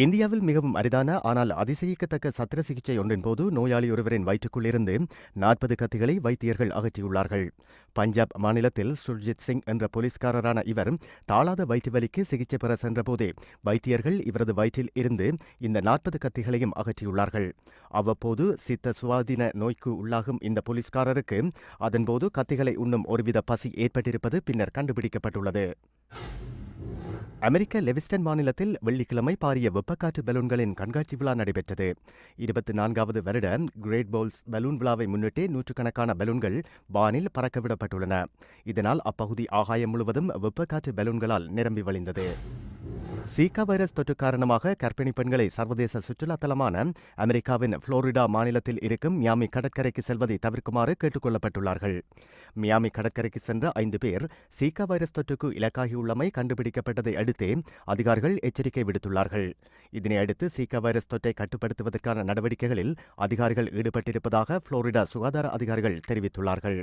இந்தியாவில் மிகவும் அரிதான ஆனால் அதிசயிக்கத்தக்க சத்திர சிகிச்சை ஒன்றின் போது நோயாளி ஒருவரின் வயிற்றுக்குள்ளிருந்து 40 கத்திகளை வைத்தியர்கள் அகற்றியுள்ளார்கள். பஞ்சாப் மாநிலத்தில் சுர்ஜித் சிங் என்ற போலீஸ்காரரான இவர் தாளாத வயிற்று வலிக்கு சிகிச்சை பெற சென்றபோதே வைத்தியர்கள் இவரது வயிற்றில் இருந்து இந்த 40 கத்திகளையும் அகற்றியுள்ளார்கள். அவ்வப்போது சித்த சுவாதீன நோய்க்கு உள்ளாகும் இந்த போலீஸ்காரருக்கு அதன்போது கத்திகளை உண்ணும் ஒருவித பசி ஏற்பட்டிருப்பது பின்னர் கண்டுபிடிக்கப்பட்டுள்ளது. அமெரிக்க லெவிஸ்டன் மாநிலத்தில் வெள்ளிக்கிழமை பாரிய வெப்பக்காற்று பலூன்களின் கண்காட்சி விழா நடைபெற்றது. 24வது வருட கிரேட் பவுல்ஸ் பலூன் விழாவை முன்னிட்டு நூற்றுக்கணக்கான பலூன்கள் வானில் பறக்கவிடப்பட்டுள்ளன. இதனால் அப்பகுதி ஆகாயம் முழுவதும் வெப்பக்காற்று பலூன்களால் நிரம்பி வழிந்தது. சீகா வைரஸ் தொற்று காரணமாக கர்ப்பிணி பெண்களை சர்வதேச சுற்றுலா தலமான அமெரிக்காவின் புளோரிடா மாநிலத்தில் இருக்கும் மியாமி கடற்கரைக்கு செல்வதை தவிர்க்குமாறு கேட்டுக் கொள்ளப்பட்டுள்ளார்கள். மியாமி கடற்கரைக்கு சென்ற 5 பேர் சீகா வைரஸ் தொற்றுக்கு இலக்காகியுள்ளமை கண்டுபிடிக்கப்பட்டதை அடுத்தே அதிகாரிகள் எச்சரிக்கை விடுத்துள்ளார்கள். இதனையடுத்து சீகா வைரஸ் தொற்றை கட்டுப்படுத்துவதற்கான நடவடிக்கைகளில் அதிகாரிகள் ஈடுபட்டிருப்பதாக புளோரிடா சுகாதார அதிகாரிகள் தெரிவித்துள்ளார்கள்.